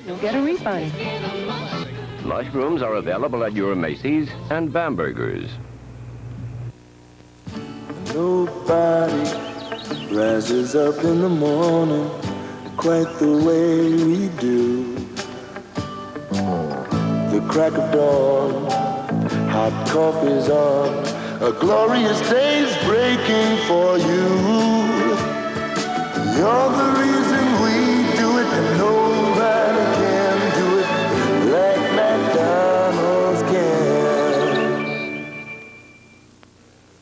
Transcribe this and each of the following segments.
You'll get a refund. Mushrooms are available at your Macy's and Bamberger's. Nobody rises up in the morning quite the way we do. The crack of dawn, hot coffee's on, a glorious day's breaking for you. You're the reason we do it, and nobody can do it like McDonald's can.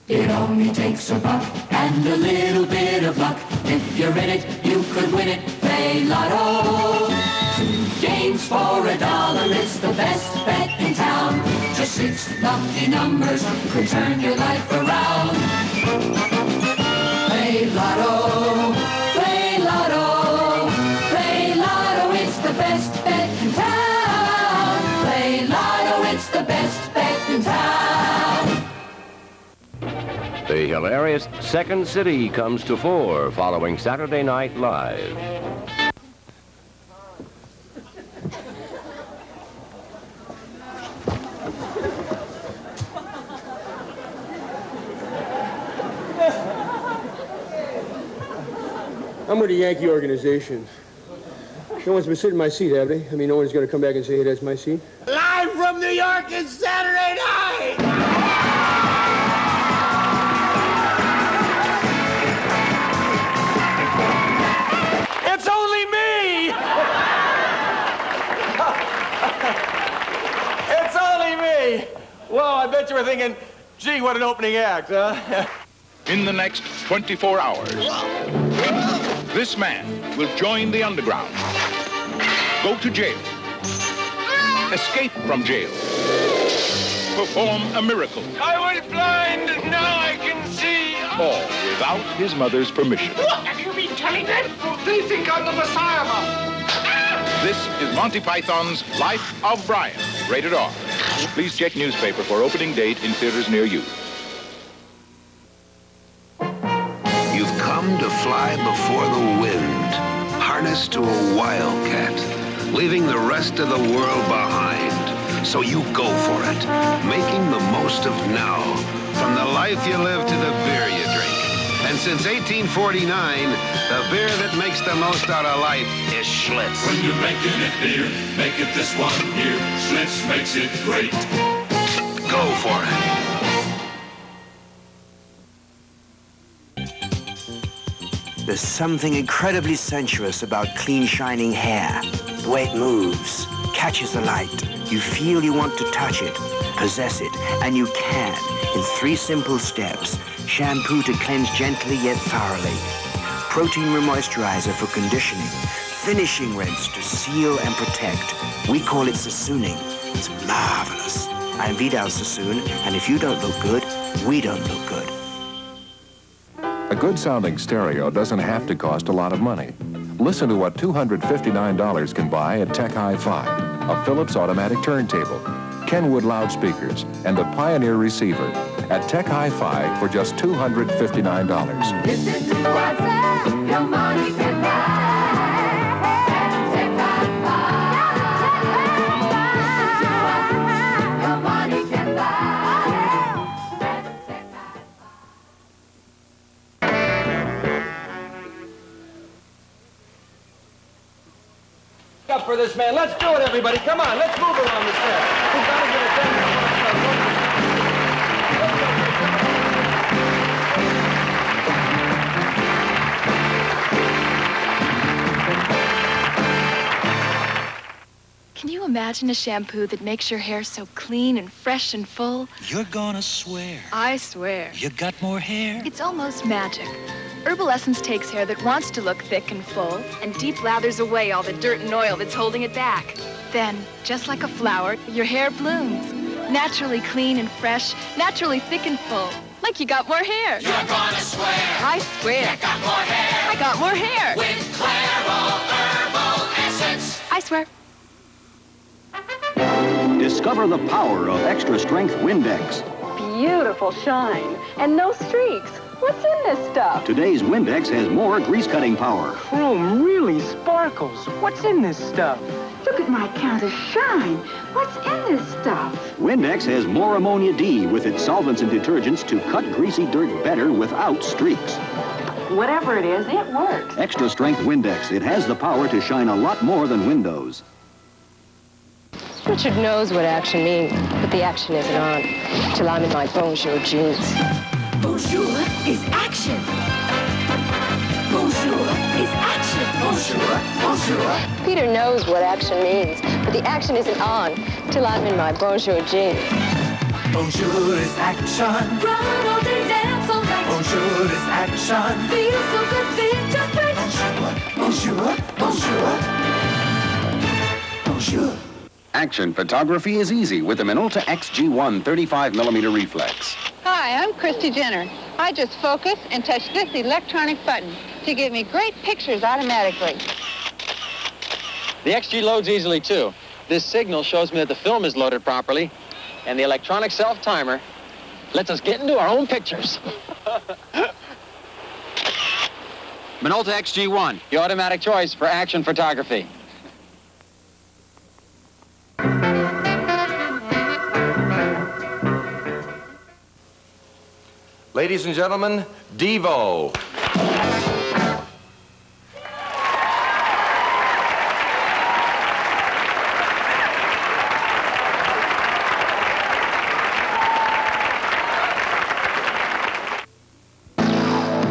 It only takes a buck and a little bit of luck. If you're in it, you could win it. Play Lotto. 2 games for $1, it's the best bet in town. Just 6 lucky numbers could turn your life around. Play Lotto, play Lotto, play Lotto, it's the best bet in town. Play Lotto, it's the best bet in town. The hilarious Second City comes to 4 following Saturday Night Live. I'm with the Yankee organization. No one's been sitting in my seat, have they? I mean, no one's going to come back and say, hey, that's my seat? Live from New York, it's Saturday night! It's only me! It's only me! Whoa, I bet you were thinking, gee, what an opening act, huh? In the next 24 hours, this man will join the underground, go to jail, escape from jail, perform a miracle. I was blind, now I can see. All without his mother's permission. What have you been telling them? They think I'm the Messiah, Mom. This is Monty Python's Life of Brian, rated R. Please check newspaper for opening date in theaters near you. You've come to fly before the wind, harnessed to a wildcat, leaving the rest of the world behind. So you go for it, making the most of now, from the life you live to the beer you drink. And since 1849, the beer that makes the most out of life is Schlitz. When you're making it beer, make it this one here. Schlitz makes it great. Go for it. There's something incredibly sensuous about clean, shining hair. The way it moves, catches the light. You feel you want to touch it, possess it, and you can in 3 simple steps. Shampoo to cleanse gently yet thoroughly. Protein remoisturizer for conditioning. Finishing rinse to seal and protect. We call it Sassooning. It's marvelous. I'm Vidal Sassoon, and if you don't look good, we don't look good. A good-sounding stereo doesn't have to cost a lot of money. Listen to what $259 can buy at Tech-hifi, a Philips automatic turntable, Kenwood loudspeakers, and a Pioneer receiver at Tech-hifi for just $259. This is what your money can buy. Your money can buy. Up for this man. Let's do it, everybody. Come on, let's move around the set. We've got to get it done. Can you imagine a shampoo that makes your hair so clean and fresh and full? You're gonna swear. I swear. You got more hair. It's almost magic. Herbal Essence takes hair that wants to look thick and full and deep lathers away all the dirt and oil that's holding it back. Then, just like a flower, your hair blooms. Naturally clean and fresh, naturally thick and full. Like you got more hair. You're gonna swear. I swear. You got more hair. I got more hair. With Clairol Herbal Essence. I swear. Discover the power of extra strength Windex. Beautiful shine and no streaks. What's in this stuff? Today's Windex has more grease-cutting power. Chrome really sparkles. What's in this stuff? Look at my counter shine. What's in this stuff? Windex has more ammonia D with its solvents and detergents to cut greasy dirt better without streaks. Whatever it is, it works. Extra strength Windex. It has the power to shine a lot more than windows. Richard knows what action means, but the action isn't on till I'm in my Bonjour jeans. Bonjour is action. Bonjour is action. Bonjour, bonjour. Peter knows what action means, but the action isn't on till I'm in my Bonjour jeans. Bonjour is action. Run all day, dance all night. Bonjour is action. Feel so good, feel just right. Bonjour, bonjour, bonjour. Bonjour. Action photography is easy with the Minolta XG1 35mm reflex. Hi, I'm Christy Jenner. I just focus and touch this electronic button to give me great pictures automatically. The XG loads easily, too. This signal shows me that the film is loaded properly, and the electronic self-timer lets us get into our own pictures. Minolta XG1, the automatic choice for action photography. Ladies and gentlemen, Devo.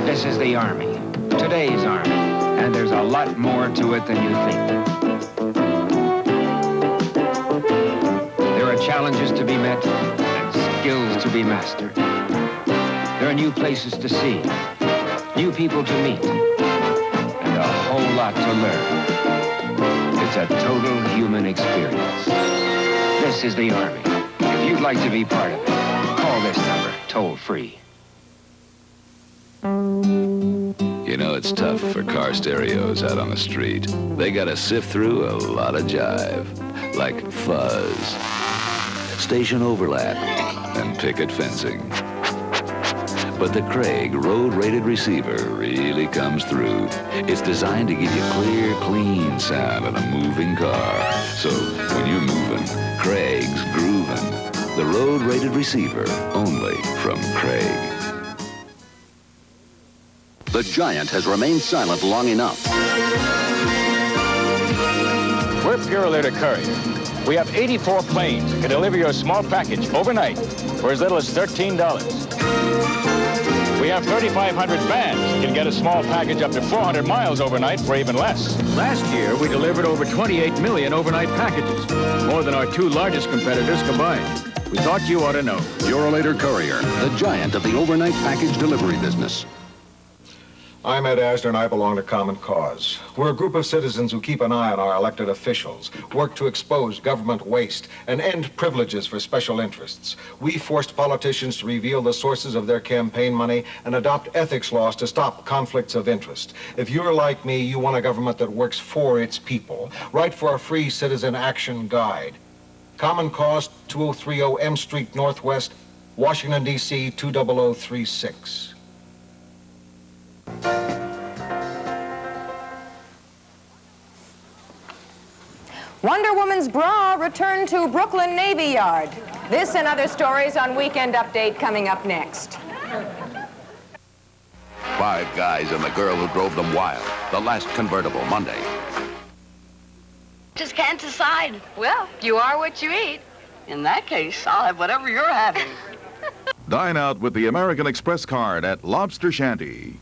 This is the Army, today's Army, and there's a lot more to it than you think. There are challenges to be met and skills to be mastered. There are new places to see, new people to meet, and a whole lot to learn. It's a total human experience. This is the Army. If you'd like to be part of it, call this number, toll-free. You know, it's tough for car stereos out on the street. They gotta sift through a lot of jive, like fuzz, station overlap, and picket fencing. But the Craig road-rated receiver really comes through. It's designed to give you clear, clean sound in a moving car. So when you're moving, Craig's grooving. The road-rated receiver, only from Craig. The giant has remained silent long enough. We're Purolator Courier. We have 84 planes that can deliver you a small package overnight for as little as $13. We have 3,500 vans that can get a small package up to 400 miles overnight for even less. Last year, we delivered over 28 million overnight packages, more than our two largest competitors combined. We thought you ought to know. Purolator Courier, the giant of the overnight package delivery business. I'm Ed Asner, and I belong to Common Cause. We're a group of citizens who keep an eye on our elected officials, work to expose government waste, and end privileges for special interests. We forced politicians to reveal the sources of their campaign money and adopt ethics laws to stop conflicts of interest. If you're like me, you want a government that works for its people. Write for a free citizen action guide. Common Cause, 2030 M Street Northwest, Washington, D.C., 20036. Wonder Woman's bra returned to Brooklyn Navy Yard. This and other stories on Weekend Update coming up next. 5 Guys and the Girl Who Drove Them Wild. The Last Convertible, Monday. Just can't decide. Well, you are what you eat. In that case, I'll have whatever you're having. Dine out with the American Express card at Lobster Shanty.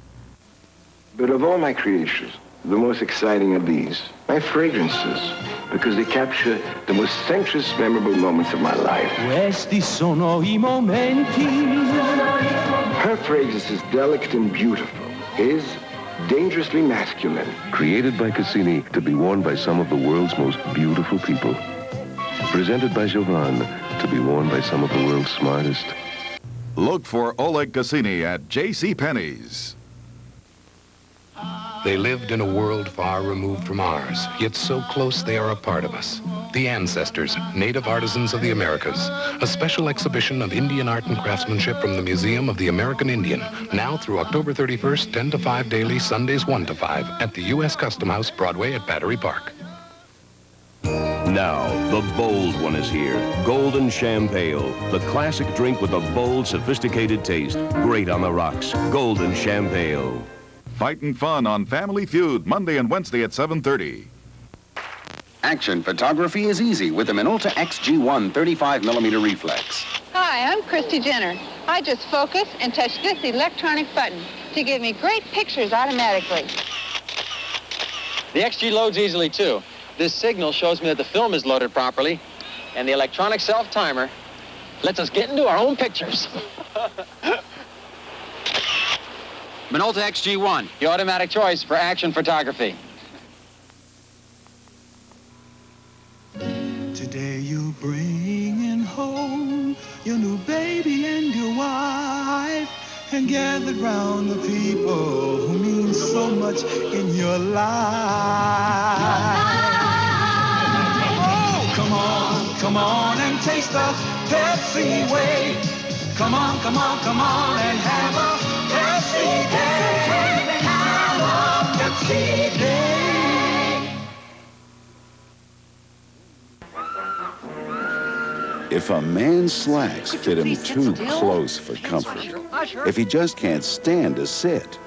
But of all my creations, the most exciting are these, my fragrances, because they capture the most sensuous, memorable moments of my life. Questi sono I momenti. Her fragrance is delicate and beautiful. His, dangerously masculine. Created by Cassini to be worn by some of the world's most beautiful people. Presented by Jovan to be worn by some of the world's smartest. Look for Oleg Cassini at JCPenney's. They lived in a world far removed from ours, yet so close they are a part of us. The Ancestors, Native Artisans of the Americas. A special exhibition of Indian art and craftsmanship from the Museum of the American Indian. Now through October 31st, 10 to 5 daily, Sundays 1 to 5 at the U.S. Custom House, Broadway at Battery Park. Now, the bold one is here. Golden Champale, the classic drink with a bold, sophisticated taste. Great on the rocks. Golden Champale. Fighting fun on Family Feud, Monday and Wednesday at 7:30. Action photography is easy with the Minolta XG1 35mm reflex. Hi, I'm Christy Jenner. I just focus and touch this electronic button to give me great pictures automatically. The XG loads easily, too. This signal shows me that the film is loaded properly, and the electronic self-timer lets us get into our own pictures. Minolta XG1, the automatic choice for action photography. Today you bringing home your new baby and your wife, and gathered round the people who mean so much in your life. Oh, come on and taste the Pepsi way. Come on and have a Pepsi day. Have a Pepsi day. If a man's slacks fit him too close for comfort, if he just can't stand to sit,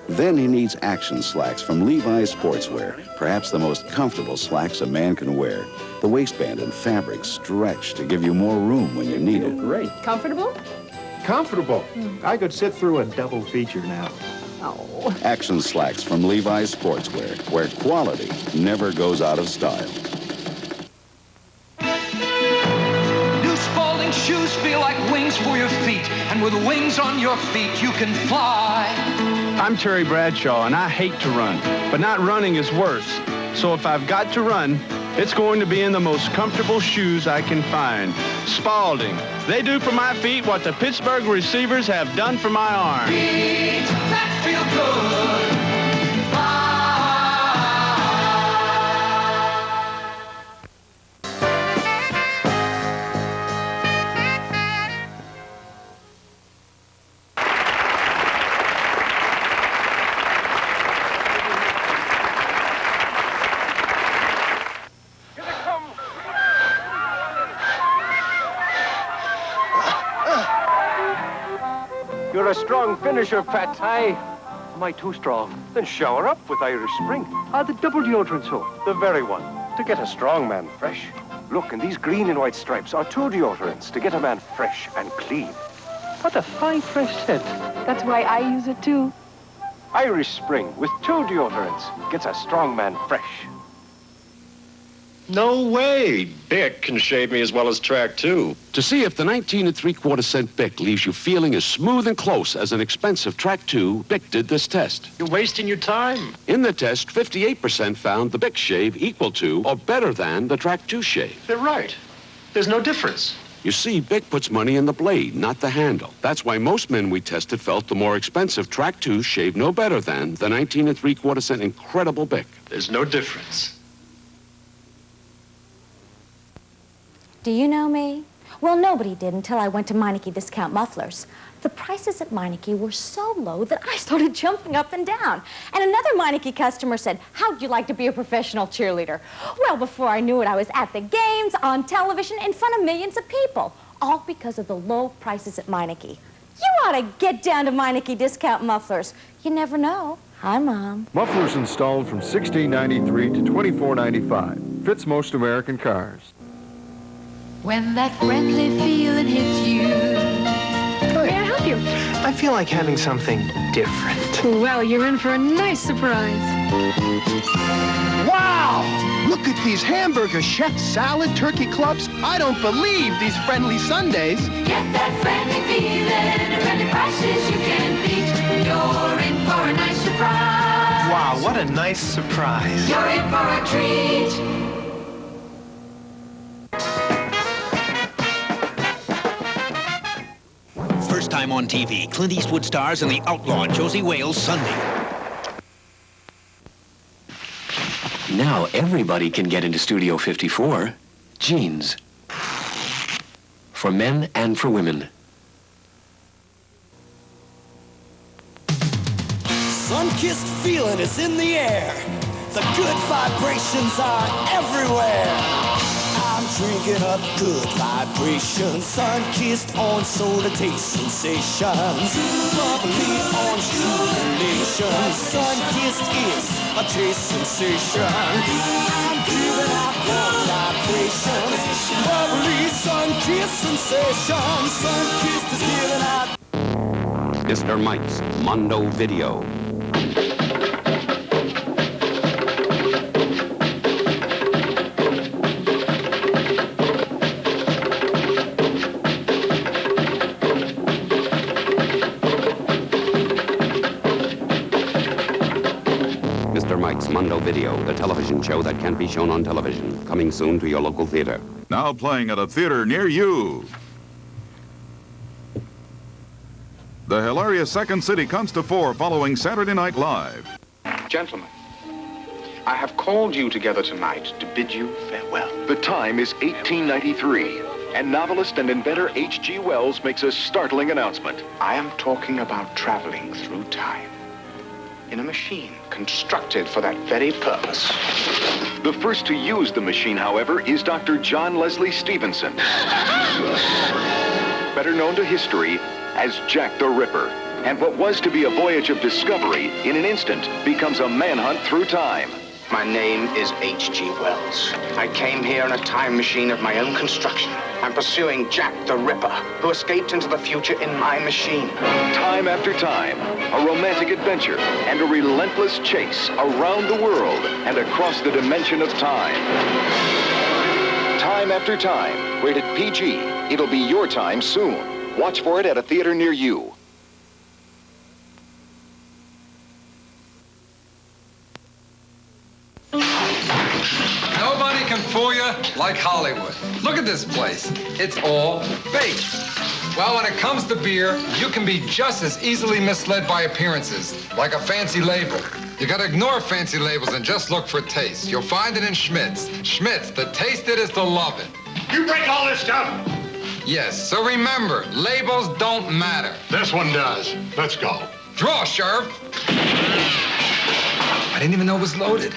then he needs action slacks from Levi Sportswear, perhaps the most comfortable slacks a man can wear. The waistband and fabric stretch to give you more room when you need it. Great. Comfortable? Comfortable. I could sit through a double feature now. Oh. Action slacks from Levi Sportswear, where quality never goes out of style. Spalding shoes feel like wings for your feet, and with wings on your feet, you can fly. I'm Terry Bradshaw, and I hate to run, but not running is worse. So if I've got to run, it's going to be in the most comfortable shoes I can find. Spalding. They do for my feet what the Pittsburgh receivers have done for my arm. Feet that feel good. You're a strong finisher, Pat. Aye. Am I too strong? Then shower up with Irish Spring. The double deodorant soap. The very one. To get a strong man fresh. Look, and these green and white stripes are 2 deodorants to get a man fresh and clean. What a fine fresh scent. That's why I use it too. Irish Spring with 2 deodorants gets a strong man fresh. No way. Bic can shave me as well as Track 2. To see if the 19 3/4 cent Bic leaves you feeling as smooth and close as an expensive Track 2, Bic did this test. You're wasting your time. In the test, 58% found the Bic shave equal to or better than the Track 2 shave. They're right. There's no difference. You see, Bic puts money in the blade, not the handle. That's why most men we tested felt the more expensive Track 2 shave no better than the 19 3/4 cent incredible Bic. There's no difference. Do you know me? Well, nobody did until I went to Meineke Discount Mufflers. The prices at Meineke were so low that I started jumping up and down. And another Meineke customer said, how'd you like to be a professional cheerleader? Well, before I knew it, I was at the games, on television, in front of millions of people. All because of the low prices at Meineke. You ought to get down to Meineke Discount Mufflers. You never know. Hi, Mom. Mufflers installed from $16.93 to $24.95. Fits most American cars. When that friendly feeling hits you. May I help you? I feel like having something different. Well, you're in for a nice surprise. Wow! Look at these hamburger, chef, salad, turkey clubs. I don't believe these friendly Sundays. Get that friendly feeling, friendly prices you can beat. You're in for a nice surprise. Wow, what a nice surprise. You're in for a treat. First time on TV, Clint Eastwood stars in The Outlaw, Josie Wales, Sunday. Now everybody can get into Studio 54. Jeans. For men and for women. Sun-kissed feeling is in the air. The good vibrations are everywhere. I'm drinking up good vibrations. Sun-kissed orange soda taste sensations. Bubbly orange jubilation. Sun-kissed is a taste sensation. I'm giving out good vibrations. Bubbly sun-kissed sensation. Sun-kissed is giving out. Mr. Mike's Mondo Video. Mr. Mike's Mondo Video, the television show that can't be shown on television. Coming soon to your local theater. Now playing at a theater near you. The hilarious Second City comes to 4 following Saturday Night Live. Gentlemen, I have called you together tonight to bid you farewell. The time is 1893, and novelist and inventor H.G. Wells makes a startling announcement. I am talking about traveling through time in a machine constructed for that very purpose. The first to use the machine, however, is Dr. John Leslie Stevenson, better known to history as Jack the Ripper. And what was to be a voyage of discovery, in an instant, becomes a manhunt through time. My name is H.G. Wells. I came here in a time machine of my own construction. I'm pursuing Jack the Ripper, who escaped into the future in my machine. Time after time, a romantic adventure and a relentless chase around the world and across the dimension of time. Time after time, rated PG. It'll be your time soon. Watch for it at a theater near you. Nobody can fool you like Hollywood. Look at this place. It's all fake. Well, when it comes to beer, you can be just as easily misled by appearances, like a fancy label. You gotta ignore fancy labels and just look for taste. You'll find it in Schmitz. Schmitz, to taste it is to love it. You break all this stuff! Yes, so remember, labels don't matter. This one does. Let's go. Draw, Sheriff. I didn't even know it was loaded.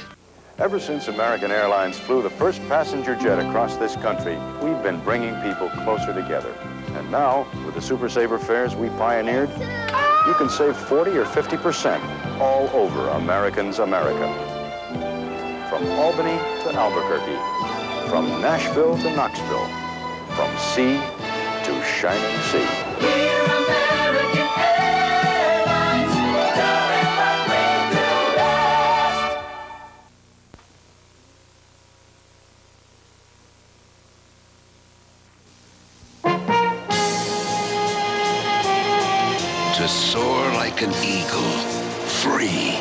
Ever since American Airlines flew the first passenger jet across this country, we've been bringing people closer together. And now, with the Super Saver fares we pioneered, you can save 40 or 50% all over American's America. From Albany to Albuquerque, from Nashville to Knoxville, from sea to shining sea. We're American Airlines, doing what we do best. To soar like an eagle, free,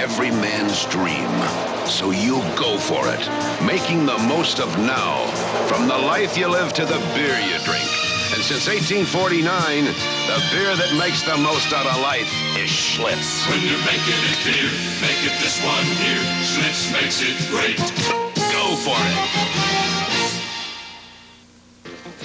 every man's dream. So you go for it, making the most of now. From the life you live to the beer you drink. And since 1849, the beer that makes the most out of life is Schlitz. When you're making it beer, make it this one here. Schlitz makes it great. Go for it.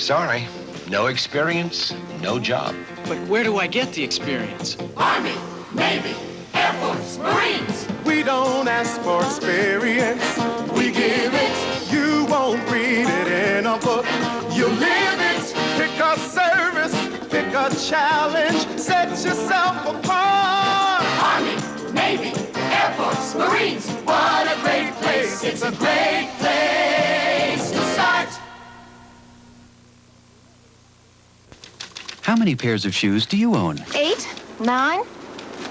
Sorry, no experience, no job. But where do I get the experience? Army, Navy, Air Force, Marines. We don't ask for experience, we give it. You won't read it in a book, you live it. Pick a service, pick a challenge, set yourself apart. Army, Navy, Air Force, Marines. What a great place, it's a great place to start. How many pairs of shoes do you own? 8, 9.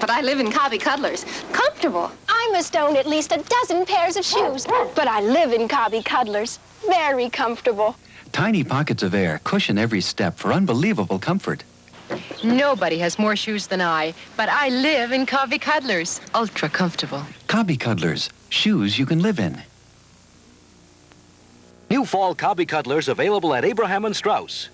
But I live in Cobby Cuddlers. Comfortable. I must own at least a dozen pairs of shoes. But I live in Cobby Cuddlers. Very comfortable. Tiny pockets of air cushion every step for unbelievable comfort. Nobody has more shoes than I, but I live in Cobby Cuddlers. Ultra comfortable. Cobby Cuddlers. Shoes you can live in. New fall Cobby Cuddlers available at Abraham and Strauss.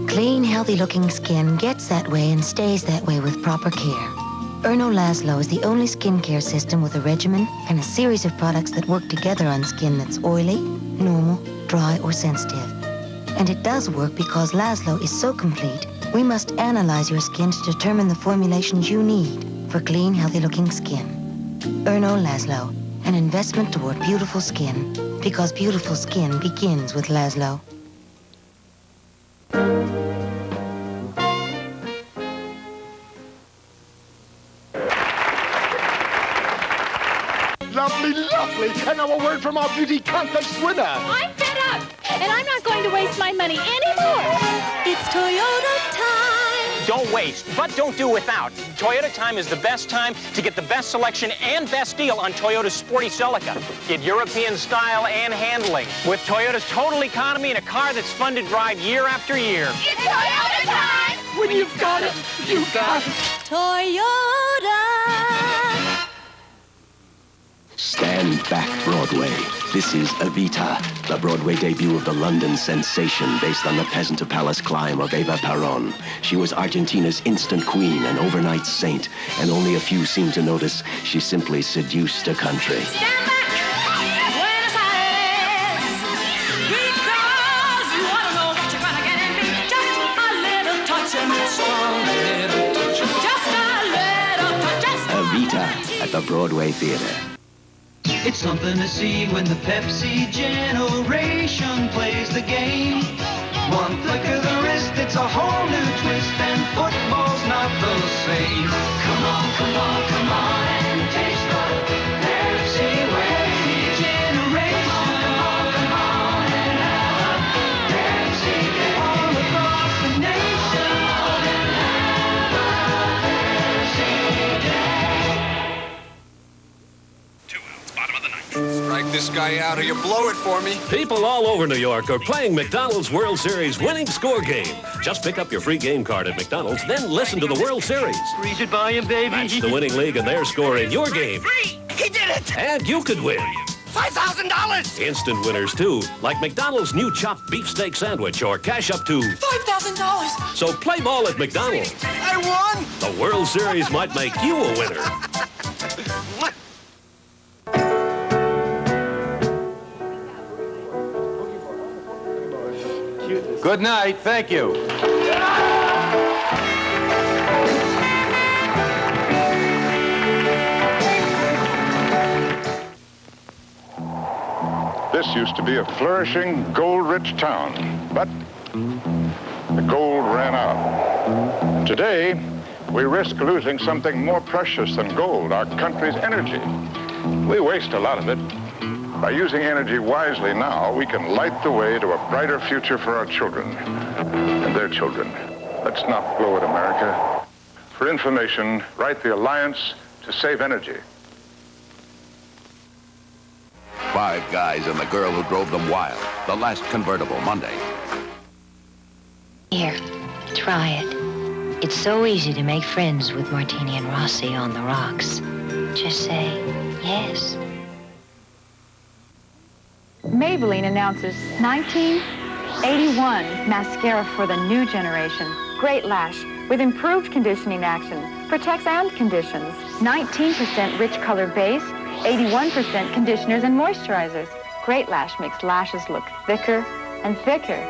Clean, healthy-looking skin gets that way and stays that way with proper care. Emo Laszlo is the only skincare system with a regimen and a series of products that work together on skin that's oily, normal, dry, or sensitive. And it does work because Laszlo is so complete, we must analyze your skin to determine the formulations you need for clean, healthy-looking skin. Emo Laszlo, an investment toward beautiful skin, because beautiful skin begins with Laszlo. Lovely, lovely. And now a word from our beauty contest winner. I'm fed up, and I'm not going to waste my money anymore. It's Toyota time. Don't waste, but don't do without. Toyota Time is the best time to get the best selection and best deal on Toyota's sporty Celica. Get European style and handling with Toyota's total economy and a car that's funded ride year after year. It's Toyota time. When you've got it, you've got it. Toyota. Stand back, Broadway. This is Evita, the Broadway debut of the London sensation based on the peasant palace climb of Eva Perón. She was Argentina's instant queen and overnight saint, and only a few seem to notice she simply seduced a country. Stand back. Buenos Aires. Because you want to know what you're going to get in me. Just a little touch and it's strong. Just a little touch. Evita at the Broadway Theater. It's something to see when the Pepsi Generation plays the game. One flick of the wrist, it's a whole new twist, and football's not the same. Come on, come on, come on, and taste the Pepsi way. Generation. Come on, come on, and have a Pepsi day. All across the nation, and have a Pepsi day. Strike this guy out or you blow it for me. People all over New York are playing McDonald's World Series winning score game. Just pick up your free game card at McDonald's, then listen to the World Series. Squeeze it by him, baby. Match the winning league and their score in your game. He did it! And you could win. $5,000! Instant winners, too, like McDonald's new chopped beefsteak sandwich or cash up to $5,000! So play ball at McDonald's. I won! The World Series might make you a winner. Good night. Thank you. This used to be a flourishing, gold-rich town, but the gold ran out. Today, we risk losing something more precious than gold, our country's energy. We waste a lot of it. By using energy wisely now, we can light the way to a brighter future for our children and their children. Let's not blow it, America. For information, write the Alliance to Save Energy. 5 Guys and the Girl Who Drove Them Wild. The Last Convertible, Monday. Here, try it. It's so easy to make friends with Martini and Rossi on the rocks. Just say yes. Maybelline announces 1981 mascara for the new generation. Great Lash with improved conditioning action. Protects and conditions. 19% rich color base, 81% conditioners and moisturizers. Great Lash makes lashes look thicker and thicker.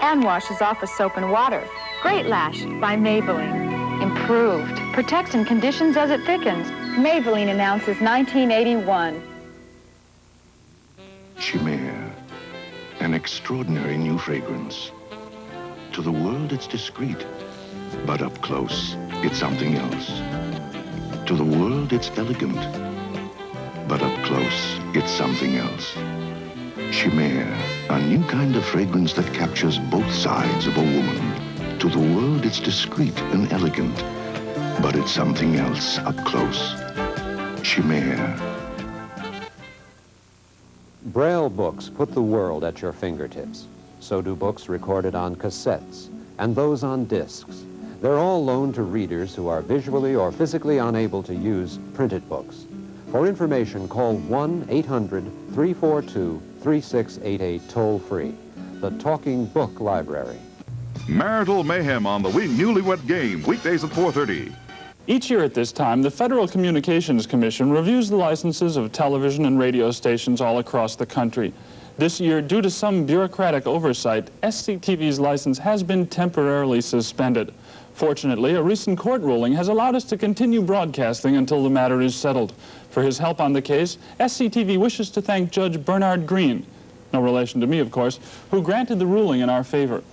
And washes off with soap and water. Great Lash by Maybelline. Improved. Protects and conditions as it thickens. Maybelline announces 1981. Chimère, an extraordinary new fragrance. To the world, it's discreet, but up close, it's something else. To the world, it's elegant, but up close, it's something else. Chimère, a new kind of fragrance that captures both sides of a woman. To the world, it's discreet and elegant, but it's something else up close. Chimère. Braille books put the world at your fingertips. So do books recorded on cassettes and those on discs. They're all loaned to readers who are visually or physically unable to use printed books. For information, call 1-800-342-3688 toll-free. The Talking Book Library. Marital mayhem on the Newlywed Game, weekdays at 4:30. Each year at this time, the Federal Communications Commission reviews the licenses of television and radio stations all across the country. This year, due to some bureaucratic oversight, SCTV's license has been temporarily suspended. Fortunately, a recent court ruling has allowed us to continue broadcasting until the matter is settled. For his help on the case, SCTV wishes to thank Judge Bernard Green, no relation to me, of course, who granted the ruling in our favor.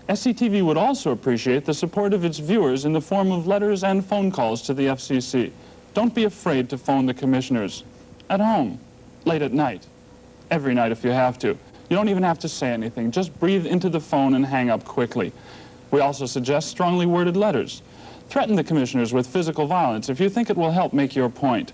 SCTV would also appreciate the support of its viewers in the form of letters and phone calls to the FCC. Don't be afraid to phone the commissioners. At home, late at night, every night if you have to. You don't even have to say anything. Just breathe into the phone and hang up quickly. We also suggest strongly worded letters. Threaten the commissioners with physical violence if you think it will help make your point.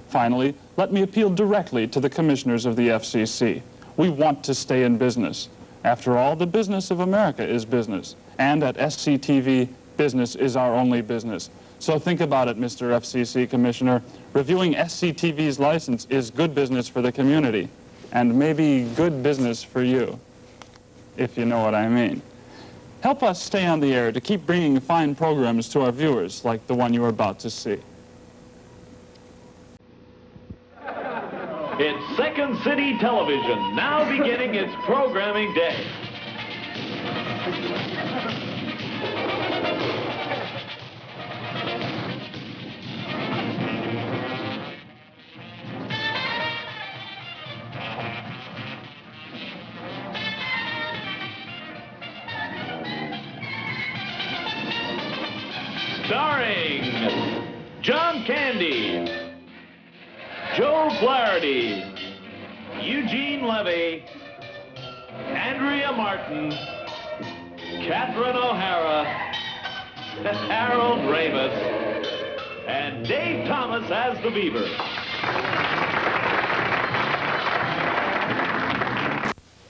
Finally, let me appeal directly to the commissioners of the FCC. We want to stay in business. After all, the business of America is business. And at SCTV, business is our only business. So think about it, Mr. FCC Commissioner. Reviewing SCTV's license is good business for the community. And maybe good business for you, if you know what I mean. Help us stay on the air to keep bringing fine programs to our viewers, like the one you are about to see. It's Second City Television, now beginning its programming day. Starring John Candy, Joe Flaherty, Eugene Levy, Andrea Martin, Catherine O'Hara, Harold Ramis, and Dave Thomas as the Beaver.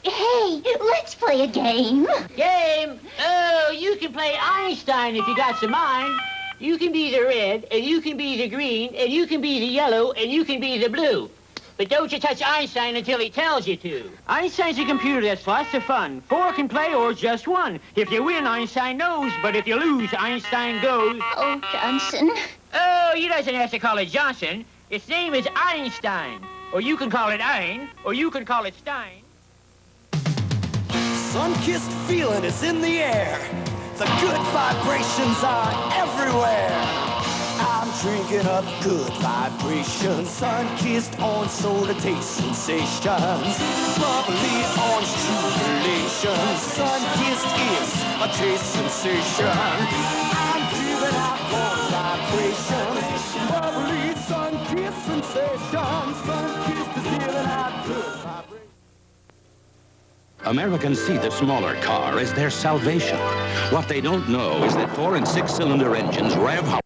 Hey, let's play a game. Game? Oh, you can play Einstein if you got some mind. You can be the red, and you can be the green, and you can be the yellow, and you can be the blue. But don't you touch Einstein until he tells you to. Einstein's a computer that's lots of fun. 4 can play or just 1. If you win, Einstein knows, but if you lose, Einstein goes. Oh, Johnson. Oh, you doesn't have to call it Johnson. Its name is Einstein. Or you can call it Ein, or you can call it Stein. Sun-kissed feeling is in the air. The good vibrations are everywhere. I'm drinking up good vibrations. Sun-kissed orange soda taste sensations. Bubbly orange jubilation. Sun-kissed is a taste sensation. I'm giving out warm vibrations. Bubbly sun-kissed sensations. Sun-kissed is giving out good vibrations. Americans see the smaller car as their salvation. What they don't know is that 4- and 6-cylinder engines rev